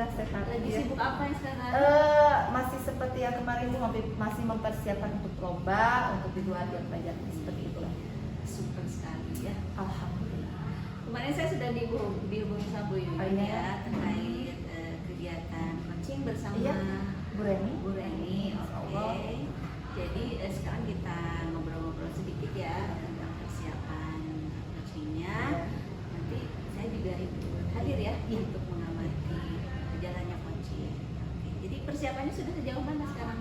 alhamdulillah sehat. Lagi ya. sibuk apa yang sekarang? Masih seperti yang kemarin Bu, masih mempersiapkan untuk lomba, untuk di luar jam pelajaran seperti itulah. Super sekali ya. Alhamdulillah. Kemarin saya sudah dihubungi sama Bu Yuyun iya. ya terkait kegiatan coaching bersama Iya, Bu Reni. Bu Reni. Oke. Allah. Jadi sekarang kita ngobrol-ngobrol sedikit ya tentang persiapan coachingnya. Nanti saya juga hadir ya untuk mengamati berjalannya coaching. Oke. Jadi persiapannya sudah sejauh mana sekarang?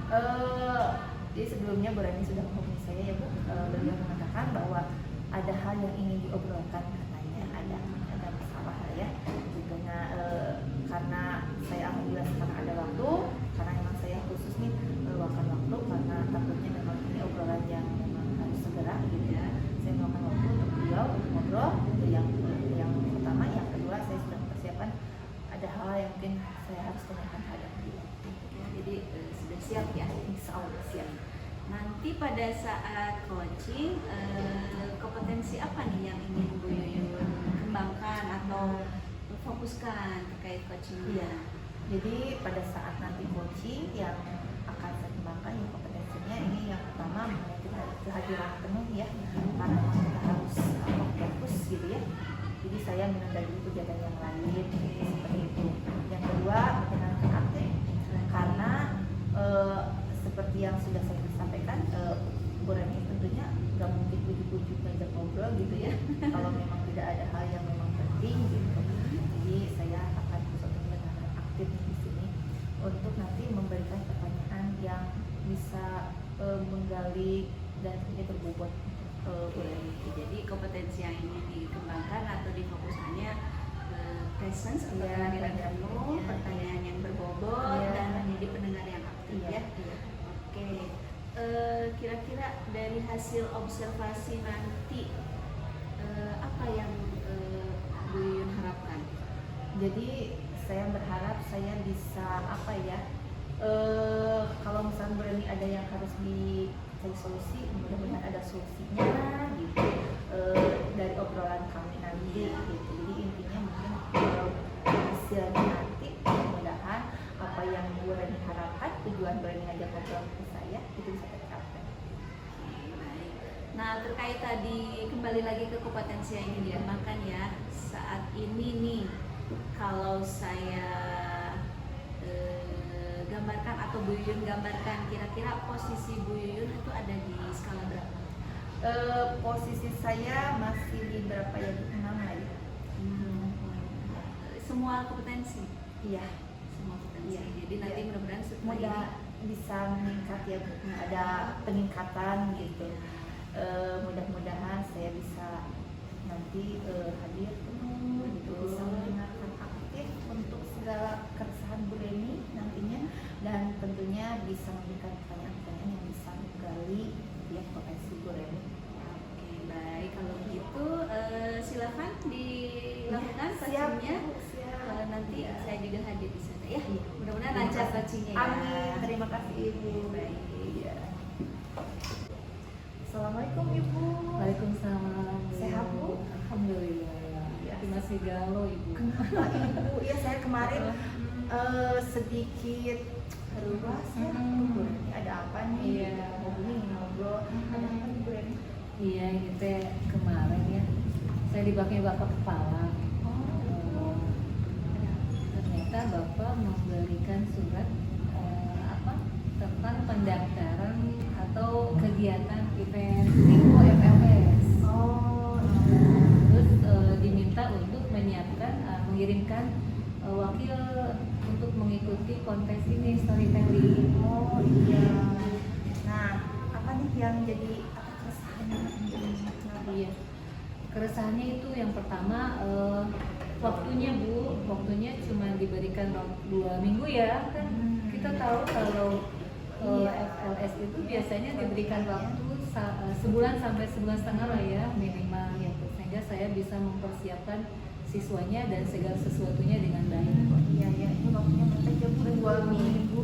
Jadi sebelumnya Bu Reni sudah menghubungi saya ya Bu. Beliau mengatakan bahwa ada hal yang ingin diobrolkan, katanya ada masalah ya. Karena saya alhamdulillah sekarang ada waktu, karena memang saya khusus nih meluangkan waktu karena takutnya memang ini obrolan yang memang harus segera gitu ya. Saya meluangkan waktu untuk beliau untuk ngobrol. Itu yang pertama, yang kedua saya sudah mempersiapkan ada hal yang mungkin saya harus tanyakan pada beliau. Jadi sudah siap ya? Insya Allah siap. Nanti pada saat coaching, kompetensi apa nih yang ingin Bu Yuyun kembangkan atau fokuskan terkait coachingnya? Iya. Jadi pada saat nanti coaching yang akan saya kembangkan yang kompetensinya ini yang pertama mengenai kehadiran penuh ya, karena memang kita harus fokus gitu ya. Jadi saya menunda dulu kegiatan yang lain seperti itu. Yang kedua menyenangkan aktif karena seperti yang sudah saya sampaikan, Bu Reni tentunya nggak mungkin ujuk-ujuk ngajak ngobrol gitu ya kalau memang tidak ada hal yang memang penting gitu. Jadi saya akan berusaha mendengarkan aktif di sini untuk nanti memberikan pertanyaan yang bisa menggali dan tentunya berbobot Bu Reni. Jadi kompetensi yang ingin dikembangkan atau difokuskannya presence atau Iya, kehadiran penuh, pertanyaan yang berbobot Iya. dan menjadi pendengar yang aktif Iya, ya. iya. Oke, kira-kira dari hasil observasi nanti apa yang Bu Yuyun harapkan? Jadi saya berharap saya bisa apa ya, kalau misalnya Bu Reni ada yang harus dicari solusi, mudah-mudahan ada solusinya gitu, dari obrolan kami nanti gitu. Jadi intinya mungkin hasilnya nanti mudah-mudahan apa yang Bu Reni harapkan, tujuan Bu Reni ngajak ngobrol ke saya itu bisa tercapai. Baik. Nah, terkait tadi kembali lagi ke kompetensi yang ingin dikembangkan ya. Saat ini nih, kalau saya gambarkan atau Bu Yuyun gambarkan, kira-kira posisi Bu Yuyun itu ada di skala berapa? Posisi saya masih di berapa ya? 6 lagi. Semua kompetensi. Iya. Semua kompetensi. Iya. Jadi nanti Iya. mudah-mudahan setelah Mudah bisa meningkat ya, Bu. Ada peningkatan gitu. Mudah-mudahan saya bisa nanti hadir penuh gitu, bisa mendengarkan aktif untuk segala keresahan Bu Reni nantinya, dan tentunya bisa memberikan pertanyaan-pertanyaan yang bisa menggali ya potensi Bu Reni. Oke, baik. Kalau begitu silakan dilakukan Siap, coachingnya. Bu, siap. Nanti Ya. saya juga hadir di sana ya. Iya. Mudah-mudahan Terima lancar kasih. coachingnya ya. Amin. Terima kasih Ibu. Baik. Iya. Assalamualaikum Ibu. Waalaikumsalam. Sehat, Bu? Alhamdulillah. Iya. Masih galau Ibu. Kenapa Ibu? Ya saya kemarin sedikit ruas ya. Bu Reni ada apa nih? Iya. Ngobrol. Ada apa nih Bu Reni? Iya, ini teh kemarin ya. Saya dipakai Bapak kepala. Oh. Ternyata Bapak memberikan surat tentang pendaftaran atau kegiatan event Minggu FLS. Oh. Terus diminta untuk mengirimkan wakil untuk mengikuti kontes ini storytelling. Oh iya. Nah, apa nih yang jadi keresahannya? Iya. Keresahannya itu yang pertama waktunya Bu, waktunya cuma diberikan 2 minggu ya kan. Kita tahu kalau FLS itu biasanya diberikan waktu sebulan sampai sebulan setengah lah ya minimal ya, sehingga saya bisa mempersiapkan siswanya dan segala sesuatunya dengan baik. Iya ya, ini waktunya mereka jam 2 minggu.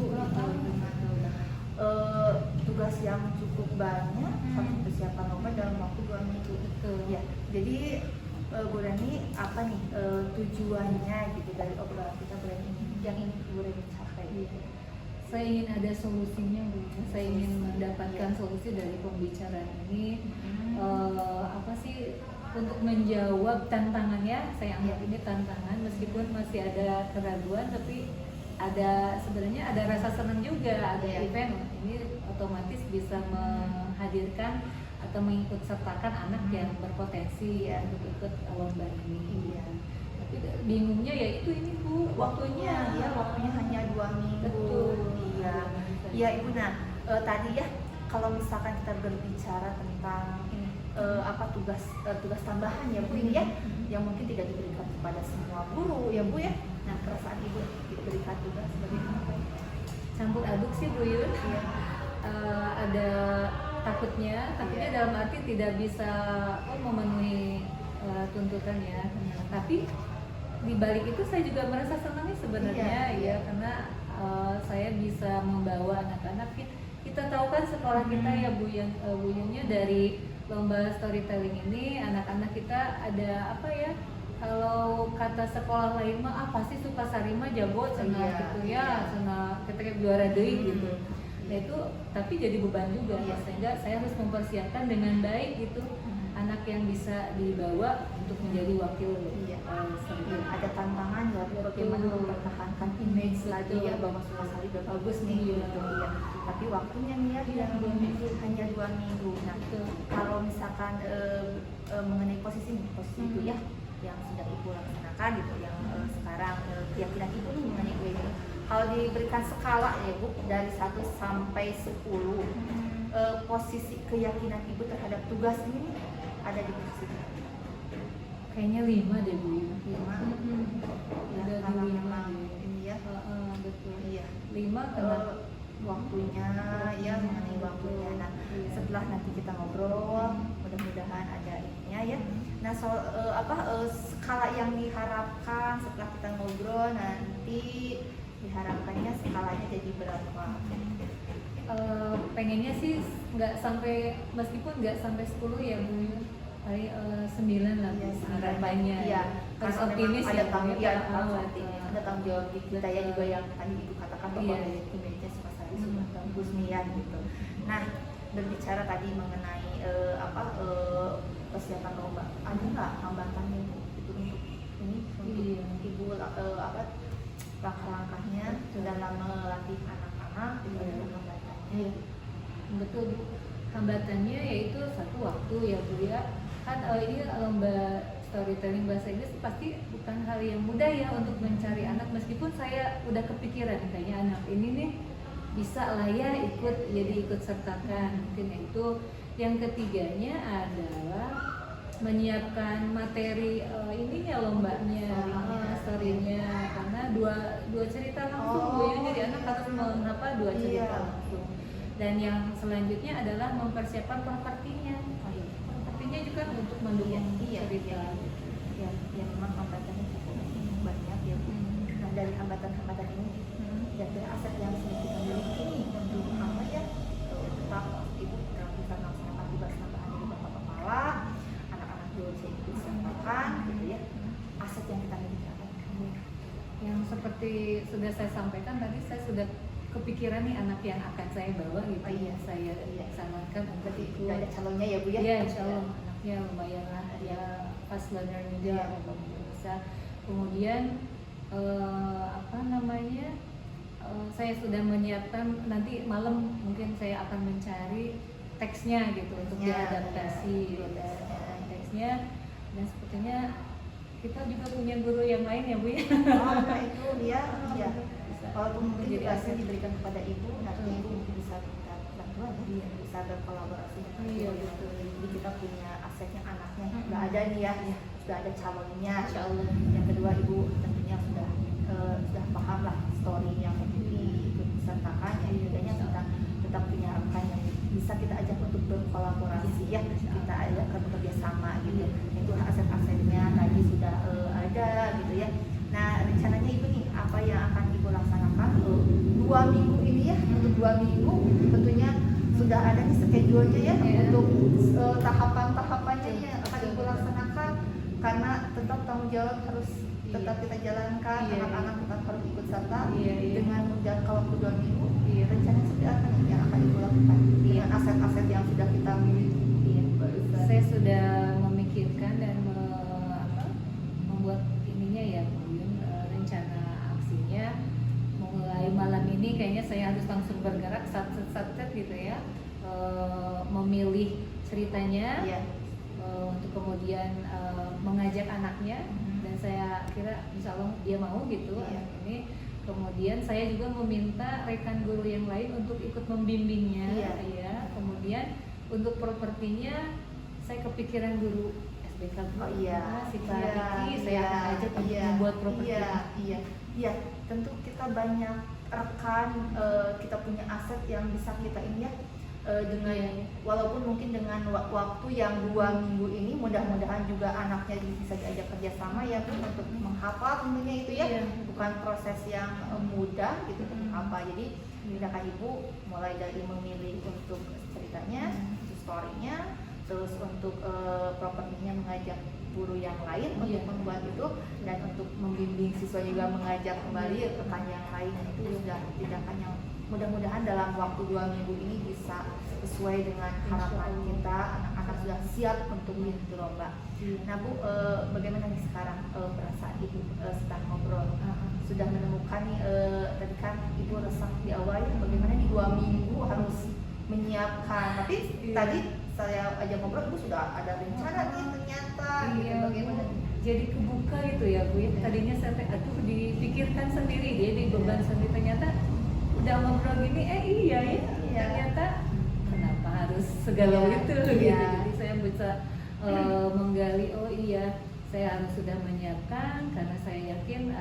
Tugas yang cukup banyak, harus persiapan lomba dalam waktu 2 minggu itu. Ya, jadi Bu Reni apa nih tujuannya gitu dari obrolan kita Bu Reni? Yang ingin saya ingin ada solusinya Bu. Saya ingin mendapatkan solusi dari pembicaraan ini. Apa sih untuk menjawab tantangannya? Saya anggap ini tantangan meskipun masih ada keraguan, tapi sebenarnya ada rasa senang juga. Ada event ini otomatis bisa menghadirkan atau mengikut sertakan anak yang berpotensi untuk ikut lomba ini. Tapi bingungnya ya ini Bu, waktunya. Ya, waktunya hanya 2 minggu. Betul. Iya Ibu. Nah, tadi ya kalau misalkan kita berbicara tentang ini tugas tambahan ya Bu ini ya, yang mungkin tidak diberikan kepada semua guru ya Bu ya. Nah, perasaan Ibu diberikan tugas bagaimana? Campur aduk sih Bu Yun. Iya. Ada takutnya dalam arti tidak bisa memenuhi tuntutan ya. Tapi di balik itu saya juga merasa senang sebenarnya ya, karena saya bisa membawa anak-anak. Kita tahu kan sekolah kita ya Bu Yunnya, dari lomba storytelling ini anak-anak kita ada apa ya, kalau kata sekolah lain mah pasti suka sarima jago cenah gitu ya, cenah ketika juara deui gitu. Nah itu tapi jadi beban juga, sehingga saya harus mempersiapkan dengan baik gitu anak yang bisa dibawa untuk menjadi wakil. Ada tantangan ya bagaimana mempertahankan image lagi ya bahwa Mas Ali udah bagus nih gitu ya. Tapi waktunya nih ya hanya 2 minggu. Nah, kalau misalkan mengenai posisi itu ya yang sudah Ibu laksanakan gitu, yang sekarang keyakinan Ibu nih mengenai ini. Kalau diberikan skala ya Bu dari 1 sampai 10, posisi keyakinan Ibu terhadap tugas ini ada di posisi kayaknya 5 deh Bu. 5. Ya, Karena di 5 memang deh. ini ya. Betul. Iya. 5 karena waktunya ya, mengenai waktunya. Nah, setelah nanti kita ngobrol, mudah-mudahan ada ininya ya. Nah, soal skala yang diharapkan setelah kita ngobrol nanti diharapkannya skalanya jadi berapa? Pengennya sih nggak sampai, meskipun nggak sampai 10 ya Bu, paling 9 lah Bu, harapannya. Iya, harus karena optimis ada ya Bu, tanggung ya. ada tanggung jawab di kita ya juga, yang tadi Ibu katakan bahwa image-nya Mas Ali sudah bagus nih ya gitu. Nah, berbicara tadi mengenai persiapan lomba, ada nggak hambatannya itu untuk ini untuk Ibu langkah-langkahnya dalam melatih anak-anak itu ada hambatannya? Betul Bu. Hambatannya yaitu satu waktu ya Bu ya. Kan ini lomba storytelling bahasa Inggris pasti bukan hal yang mudah ya untuk mencari anak, meskipun saya udah kepikiran kayaknya anak ini nih bisa lah ya ikut sertakan. Mungkin itu. Yang ketiganya adalah menyiapkan materi ininya lombanya, story-nya, karena dua cerita langsung Bu ya, jadi anak harus dua cerita langsung. Dan yang selanjutnya adalah mempersiapkan propertinya juga untuk mendukung cerita. Ya, memang hambatannya cukup banyak ya Bu. Nah, dari hambatan-hambatan ini dan aset yang sudah kita miliki ini untuk apa ya, tetap Ibu bisa melaksanakan tugas tambahan dari Bapak Kepala, anak-anak juga bisa ikut sertakan gitu ya. Aset yang kita miliki apa? Yang seperti sudah saya sampaikan tadi, saya sudah kepikiran nih anak yang akan saya bawa gitu. Saya laksanakan untuk ikut. Udah ada calonnya ya Bu ya? Iya, insya Allah anaknya lumayan lah ya, fast learner juga bisa. Kemudian saya sudah menyiapkan, nanti malam mungkin saya akan mencari teksnya gitu untuk diadaptasi teksnya. Dan sepertinya kita juga punya guru yang lain ya Bu ya. Nah itu dia, iya. Walaupun mungkin jadi tugasnya diberikan kepada Ibu, nanti Ibu mungkin bisa minta bantuan, bisa berkolaborasi dengan Ibu. Betul. Jadi kita punya asetnya, anaknya sudah ada nih ya, sudah ada calonnya. Insya Allah. Yang kedua Ibu tentunya sudah paham lah story yang ikut sertakan, yang bedanya kita tetap punya rekan yang bisa kita ajak untuk berkolaborasi ya, kita ajak bekerja sama gitu. Itu aset-asetnya tadi sudah ada gitu ya. Nah, rencananya Ibu nih apa yang akan Ibu laksanakan 2 minggu ini ya? Untuk 2 minggu tentunya sudah ada nih schedule-nya ya, untuk tahapan-tahapannya yang akan Ibu laksanakan, karena tetap tanggung jawab harus tetap kita jalankan, anak-anak tetap harus ikut serta dengan menjangka waktu 2 minggu. kan dengan aset-aset yang sudah kita miliki. Iya. Barusan. Saya sudah memikirkan dan membuat ininya ya, rencana aksinya. Mulai malam ini kayaknya saya harus langsung bergerak sat gitu ya, memilih ceritanya, Iya. untuk kemudian mengajak anaknya, dan saya kira insya Allah dia mau gitu. Iya. Anak ini kemudian saya juga meminta rekan guru yang lain untuk ikut membimbingnya. Iya. Ya. Kemudian untuk propertinya saya kepikiran guru SBK Bu. Oh iya, Nah, si Pak iya, Diki saya iya, akan ajak untuk iya, membuat properti. iya. Tentu kita banyak rekan, kita punya aset yang bisa kita ini ya, dengan Iya. walaupun mungkin dengan waktu yang 2 minggu ini, mudah-mudahan juga anaknya bisa diajak kerjasama ya Bu untuk menghafal tentunya itu ya, Iya. bukan proses yang mudah gitu untuk menghafal. Jadi tindakan Ibu mulai dari memilih untuk ceritanya, untuk story-nya, terus untuk propertinya mengajak guru yang lain untuk Iya. membuat itu, dan untuk membimbing siswa juga mengajak kembali rekan yang lain. Itu sudah tindakan yang mudah-mudahan dalam waktu 2 minggu ini bisa sesuai dengan harapan kita, anak-anak sudah siap untuk mengikuti lomba. Iya. Nah Bu, bagaimana nih sekarang perasaan Ibu setelah ngobrol? Sudah menemukan nih, tadi kan Ibu resah di awal ya, bagaimana nih 2 minggu harus menyiapkan, tapi Iya. tadi saya aja ngobrol Ibu sudah ada rencana nih ternyata gitu. Iya, Bagaimana nih? jadi kebuka gitu ya Bu ya. Tadinya saya aduh dipikirkan sendiri, dia dibeban sendiri, ternyata udah ngobrol gini, iya ya, Iya. ternyata kenapa harus segala Iya, itu iya. gitu. Jadi saya bisa menggali, oh iya saya harus sudah menyiapkan, karena saya yakin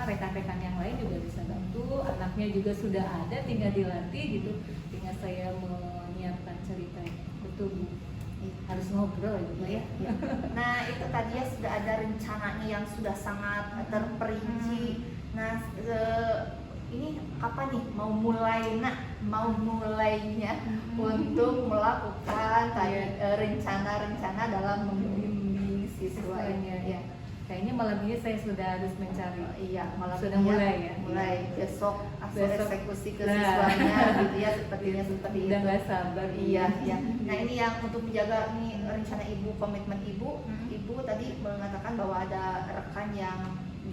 rekan-rekan yang lain juga bisa bantu, anaknya juga sudah ada, tinggal dilatih gitu, tinggal saya menyiapkan cerita. Betul Bu, harus ngobrol gitu ya. Iya. Nah itu tadi ya sudah ada rencananya yang sudah sangat terperinci. Nah ini apa nih mau mulainya untuk melakukan tadi rencana-rencana dalam membimbing siswa ini ya. Kayaknya malam ini saya sudah harus mencari. Iya, malam Sudah ini mulai ya? mulai besok Besok. eksekusi ke Nah. siswanya gitu ya, sepertinya seperti Udah itu. nggak sabar. Iya, iya. Nah ini yang untuk menjaga nih rencana Ibu, komitmen Ibu. Ibu tadi mengatakan bahwa ada rekan yang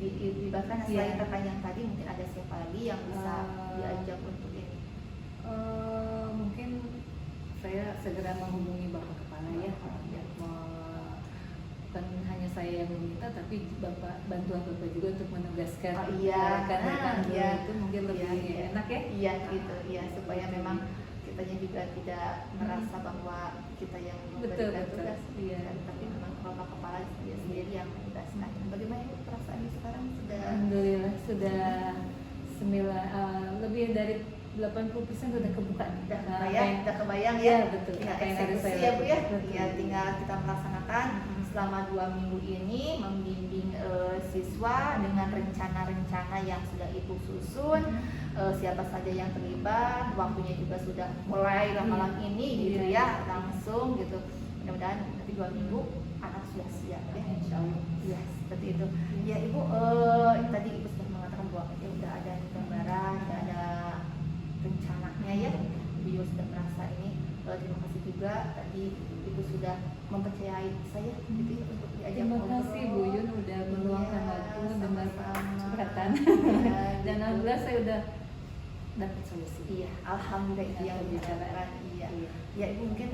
dilibatkan. Selain Iya. rekan yang tadi, mungkin ada siapa lagi yang bisa diajak untuk ini? Mungkin saya segera menghubungi Bapak Kepala ya, bukan hanya saya yang meminta, tapi bantuan Bapak juga untuk menugaskan Oh, iya. rekan-rekan Nah, iya. itu mungkin lebih Iya. enak ya. Iya gitu, iya, supaya memang kitanya juga tidak merasa bahwa kita yang Betul, memberikan betul. tugas, Iya. tapi memang Bapak Kepala dia sendiri yang menugaskan. Bagaimana Ibu perasaannya sekarang sudah? Alhamdulillah sudah lebih dari 80% sudah kebuka nih. Udah kebayang ya? Iya, betul. Tinggal Apa yang harus eksekusi saya ya Bu ya? lakukan. Iya, tinggal kita melaksanakan selama 2 minggu ini, membimbing siswa dengan rencana-rencana yang sudah Ibu susun, siapa saja yang terlibat, waktunya juga sudah mulai malam ini gitu ya, langsung gitu. Mudah-mudahan nanti 2 minggu anak sudah siap ya, insya Allah. Iya, seperti itu. Ya Ibu, tadi Ibu sudah mengatakan bahwa ya udah ada gambaran, udah ada rencananya ya. Ibu sudah merasa ini. Terima kasih juga tadi Ibu sudah mempercayai saya gitu ya, untuk diajak Terima ngobrol. kasih Bu Yun udah meluangkan Iya, waktu dengan sama-sama. curhatan. Iya, Dan gitu. alhamdulillah saya udah dapat solusi. Iya, alhamdulillah itu yang dibicarakan. Iya. Iya. Ya Ibu mungkin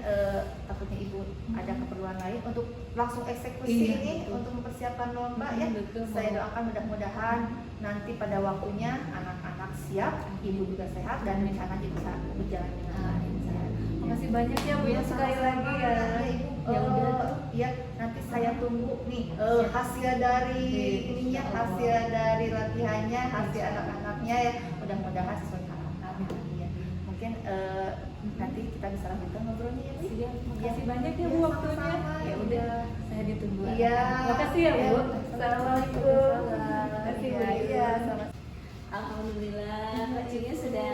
takutnya Ibu ada keperluan lain untuk langsung eksekusi Iya, ini betul. untuk mempersiapkan lomba ya. Betul, Saya mau. doakan mudah-mudahan nanti pada waktunya anak-anak siap, Ibu juga sehat, dan rencana juga bisa berjalan dengan baik. Makasih banyak ya Bu ya, sekali lagi ya. Ibu. Ya udah. Ya nanti saya tunggu nih hasil dari ininya, hasil dari latihannya, hasil anak-anaknya ya. Mudah-mudahan sesuai harapan. Iya. Mungkin nanti kita bisa lanjutkan ngobrolnya ya Bu. Siap, makasih Iya. banyak ya Iya, Bu waktunya. sama-sama. Ya udah, saya ditunggu. Iya. Makasih ya Bu. Iya. Assalamualaikum. Makasih Bu. Iya, Iya, sama. Alhamdulillah kajiannya sudah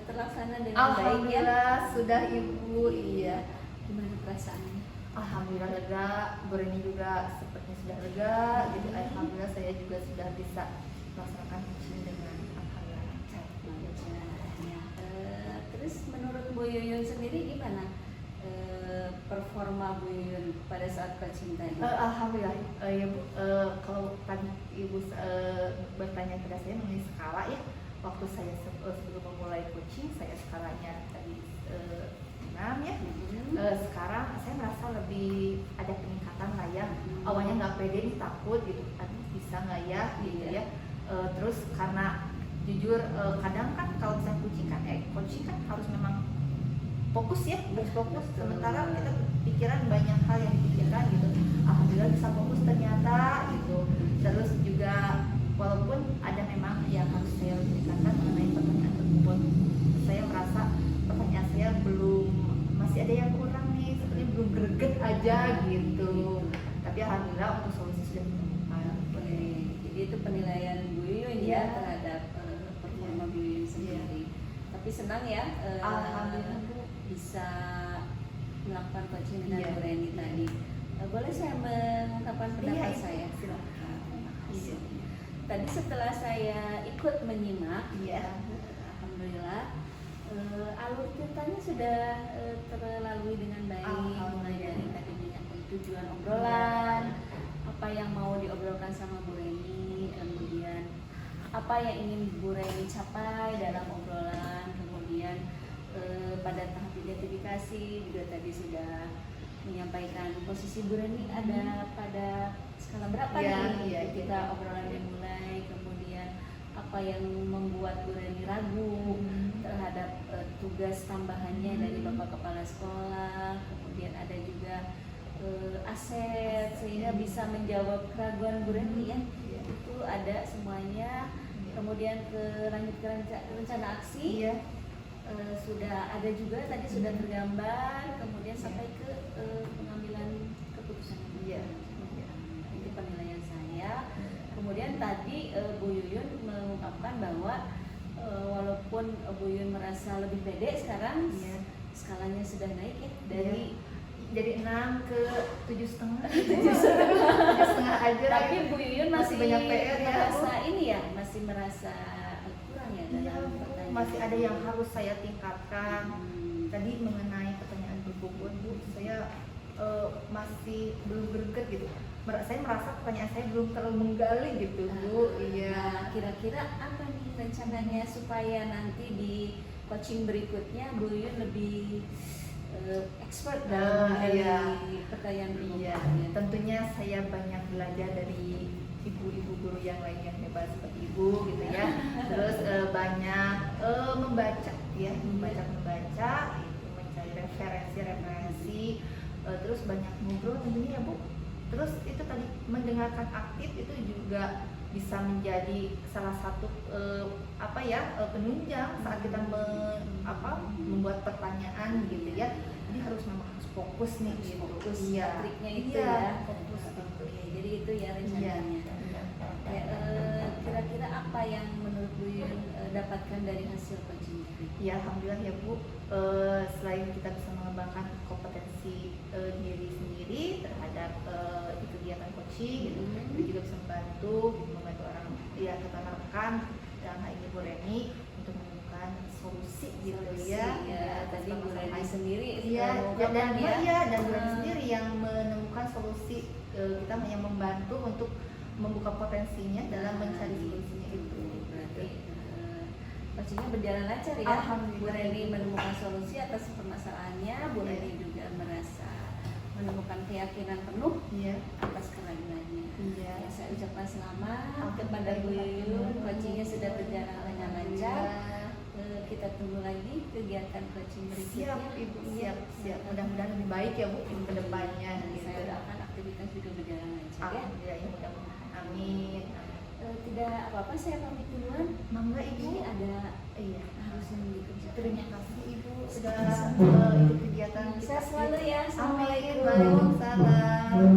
terlaksana dengan baik ya. Alhamdulillah sudah Ibu. Iya. Gimana perasaannya? Alhamdulillah lega, Bu Reni juga sepertinya sudah lega. Jadi alhamdulillah saya juga sudah bisa melaksanakan coaching dengan alhamdulillah lancar. Ya. Terus menurut Bu Yun coaching tadi? Alhamdulillah ya Bu. Kalau tadi Ibu bertanya kepada saya mengenai skala ya, waktu saya sebelum memulai coaching saya skalanya tadi 6 ya. Sekarang saya merasa lebih ada peningkatan lah ya. Awalnya nggak pede nih, takut gitu, aduh bisa nggak ya gitu ya. Terus karena jujur kadang kan kalau saya coaching kan harus memang fokus ya, harus fokus. Sementara kita pikiran banyak hal yang dipikirkan gitu. Alhamdulillah bisa fokus ternyata gitu. Terus juga walaupun ada memang yang harus saya tingkatkan mengenai pertanyaan tersebut, saya merasa pertanyaan saya masih ada yang kurang nih, seperti belum greget aja gitu. Tapi alhamdulillah untuk solusi sudah ditemukan. Jadi itu penilaian Bu Yuyun ya terhadap performa Bu Yuyun sendiri. Tapi senang ya Alhamdulillah Bu bisa melakukan coaching dengan Iya. Bu Reni tadi. Boleh saya mengungkapkan pendapat Iya, saya? silakan. Terima Iya. kasih. Tadi setelah saya ikut menyimak, Iya. alhamdulillah alur ceritanya sudah terlalui dengan baik, mulai dari tadi menyangkut tujuan obrolan, apa yang mau diobrolkan sama Bu Reni, kemudian apa yang ingin Bu Reni capai dalam obrolan, kemudian pada tahap identifikasi juga tadi sudah menyampaikan posisi Bu Reni ada pada skala berapa nih ketika obrolan dimulai, kemudian apa yang membuat Bu Reni ragu terhadap tugas tambahannya dari Bapak Kepala Sekolah, kemudian ada juga aset sehingga bisa menjawab keraguan Bu Reni ya, itu ada semuanya. Kemudian lanjut ke rencana aksi sudah ada juga, tadi sudah tergambar, kemudian sampai ke pengambilan keputusan. Itu penilaian saya. Kemudian tadi Bu Yuyun mengungkapkan bahwa walaupun Bu Yuyun merasa lebih pede sekarang, skalanya sudah naik ya dari 6 ke 7,5 aja. Tapi Bu Yuyun masih banyak PR ya, merasa ini ya, masih merasa kurang ya dalam pertanyaan. Masih ada yang harus saya tingkatkan. Tadi mengenai pertanyaan berbobot Bu, saya masih belum greget gitu. Saya merasa pertanyaan saya belum terlalu menggali gitu Bu. Nah, kira-kira apa nih rencananya supaya nanti di coaching berikutnya Bu Yuyun lebih expert dalam pertanyaan berbobot? Tentunya saya banyak belajar dari ibu-ibu guru yang lain yang hebat seperti Ibu gitu ya. Terus banyak membaca ya, membaca itu mencari referensi, terus banyak ngobrol tentunya ya Bu. Terus itu tadi mendengarkan aktif itu juga bisa menjadi salah satu penunjang saat kita membuat pertanyaan gitu ya. Jadi memang harus fokus nih gitu. Triknya itu ya. Fokus gitu. Jadi itu ya rencananya. Kira-kira apa yang menurut Bu Yuyun dapatkan dari hasil coaching tadi? Ya alhamdulillah ya Bu, selain kita bisa mengembangkan kompetensi diri sendiri terhadap kegiatan coaching gitu, kita juga bisa membantu orang rekan dalam hal ini Bu Reni untuk menemukan solusi gitu ya. Tadi Bu Reni sendiri dan Bu Reni sendiri yang menemukan solusi, kita yang membantu untuk membuka potensinya dalam mencari solusinya itu. Berarti coachingnya berjalan lancar ya. Bu Reni menemukan solusi atas permasalahannya, Bu Reni juga merasa menemukan keyakinan penuh atas keraguannya. Saya ucapkan selamat kepada Bu Yuyun, coachingnya sudah berjalan dengan lancar. Kita tunggu lagi kegiatan coaching berikutnya. Siap Ibu, siap. Mudah-mudahan lebih baik ya Bu ke depannya. Saya doakan aktivitas juga berjalan lancar ya. Ya mudah-mudahan. Amin. Tidak apa-apa, saya pamit duluan. Mangga Ibu. Ini ada harus dikerjakan. Terima kasih Ibu sudah ikut kegiatan kita. Saya selalu ya. Amin. Assalamualaikum. Waalaikumsalam.